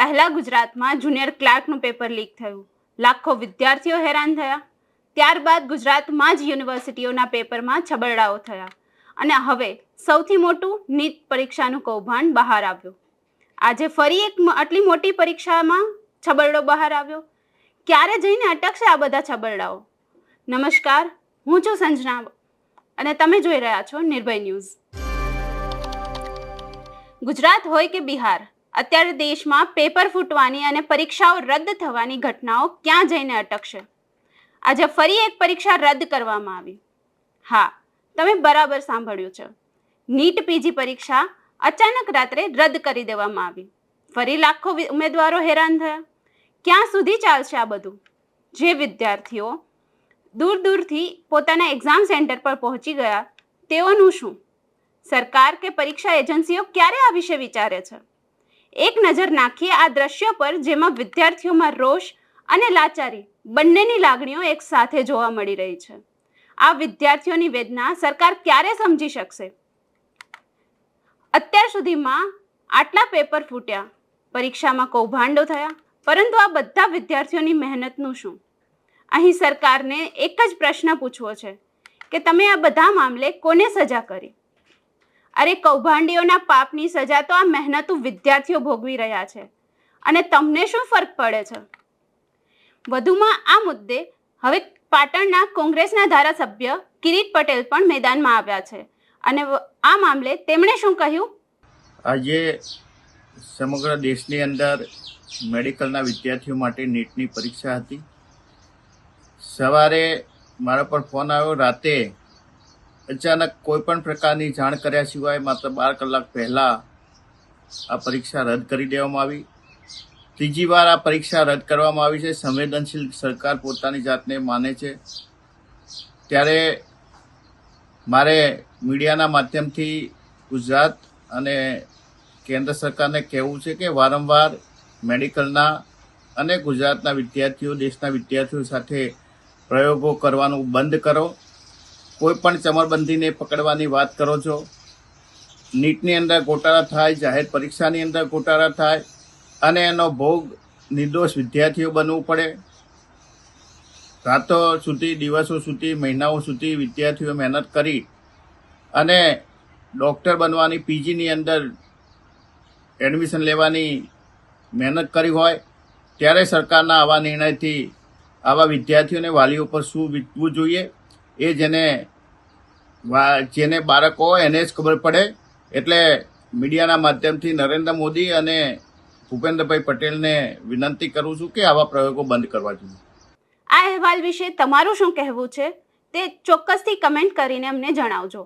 પહેલા ગુજરાતમાં junior ક્લાર્કનું paper leak થયું, લાખો વિદ્યાર્થીઓ હેરાન થયા. ત્યારબાદ ગુજરાતમાં જ યુનિવર્સિટીઓના પેપરમાં છબરડાઓ થયા અને હવે સૌથી મોટું નીટ પરીક્ષાનું કૌભાંડ બહાર આવ્યું. આજે ફરી એક આટલી મોટી પરીક્ષામાં છબરડો બહાર આવ્યો. ક્યારે જઈને અટકશે આ બધા છબરડાઓ? નમસ્કાર, હું છું સંજના અને તમે જોઈ રહ્યા છો નિર્ભય ન્યૂઝ. ગુજરાત હોય કે બિહાર, અત્યારે દેશમાં પેપર ફૂટવાની અને પરીક્ષાઓ રદ થવાની ઘટનાઓ ક્યાં જઈને અટકશે? આજે ફરી એક પરીક્ષા રદ કરવામાં આવી. હા, તમે બરાબર સાંભળ્યું છે. નીટ પીજી પરીક્ષા અચાનક રાત્રે રદ કરી દેવામાં આવી. ફરી લાખો ઉમેદવારો હેરાન થયા. ક્યાં સુધી ચાલશે આ બધું? જે વિદ્યાર્થીઓ દૂર દૂરથી પોતાના એક્ઝામ સેન્ટર પર પહોંચી ગયા, તેઓનું શું? સરકાર કે પરીક્ષા એજન્સીઓ ક્યારે આ વિશે વિચારે છે? એક નજર નાખીએ આ દ્રશ્યો પર, જેમાં વિદ્યાર્થીઓમાં રોષ અને લાચારી બંનેની લાગણીઓ એક સાથે જોવા મળી રહી છે. આ વિદ્યાર્થીઓની વેદના સરકાર ક્યારે સમજી શકશે? અત્યાર સુધીમાં આટલા પેપર ફૂટ્યા, પરીક્ષામાં કૌભાંડો થયા, પરંતુ આ બધા વિદ્યાર્થીઓની મહેનતનું શું? અહીં સરકારને એક જ પ્રશ્ન પૂછવો છે કે તમે આ બધા મામલે કોને સજા કરી? અરે, કૌભાંડીઓના પાપની સજા તો આ મહેનતુ વિદ્યાર્થીઓ ભોગવી રહ્યા છે અને તમને શું ફરક પડે છે? વધુમાં આ મુદ્દે હવે પાટણના કોંગ્રેસના ધારાસભ્ય કિરીટ પટેલ પણ મેદાનમાં આવ્યા છે અને આ મામલે તેમણે શું કહ્યું? આજે સમગ્ર દેશની અંદર મેડિકલના વિદ્યાર્થીઓ માટે નીટની પરીક્ષા હતી. સવારે મારા પર ફોન આવ્યો. રાતે અચાનક કોઈ પણ પ્રકારની જાણ કર્યા સિવાય માત્ર 12 કલાક પહેલાં આ પરીક્ષા રદ કરી દેવામાં આવી. ત્રીજી વાર આ પરીક્ષા રદ કરવામાં આવી છે. સંવેદનશીલ સરકાર પોતાની જાતને માને છે, ત્યારે મારે મીડિયાના માધ્યમથી ગુજરાત અને કેન્દ્ર સરકારને કહેવું છે કે વારંવાર મેડિકલના અને ગુજરાતના વિદ્યાર્થીઓ, દેશના વિદ્યાર્થીઓ સાથે પ્રયોગો કરવાનું બંધ કરો. કોઈ પણ ચમરબંધીને પકડવાની વાત કરો છો. નીટની અંદર ગોટાળા થાય, જાહેર પરીક્ષાની અંદર ગોટાળા થાય અને એનો ભોગ નિર્દોષ વિદ્યાર્થીઓ બનવું પડે. રાતો સુધી, દિવસો સુધી, મહિનાઓ સુધી વિદ્યાર્થીઓ મહેનત કરી અને ડૉક્ટર બનવાની, પીજીની અંદર એડમિશન લેવાની મહેનત કરી હોય, ત્યારે સરકારના આવા નિર્ણયથી આવા વિદ્યાર્થીઓને, વાલીઓ પર શું વીતવું જોઈએ એ જેને બાળકો હોય એને જ ખબર પડે. એટલે મીડિયાના માધ્યમથી નરેન્દ્ર મોદી અને ભૂપેન્દ્રભાઈ પટેલને વિનંતી કરું છું કે આવા પ્રયોગો બંધ કરવા જોઈએ. આ અહેવાલ વિશે તમારું શું કહેવું છે તે ચોક્કસથી કમેન્ટ કરીને અમને જણાવજો.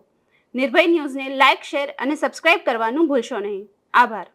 નિર્ભય ન્યૂઝને લાઇક, શેર અને સબસ્ક્રાઇબ કરવાનું ભૂલશો નહીં. આભાર.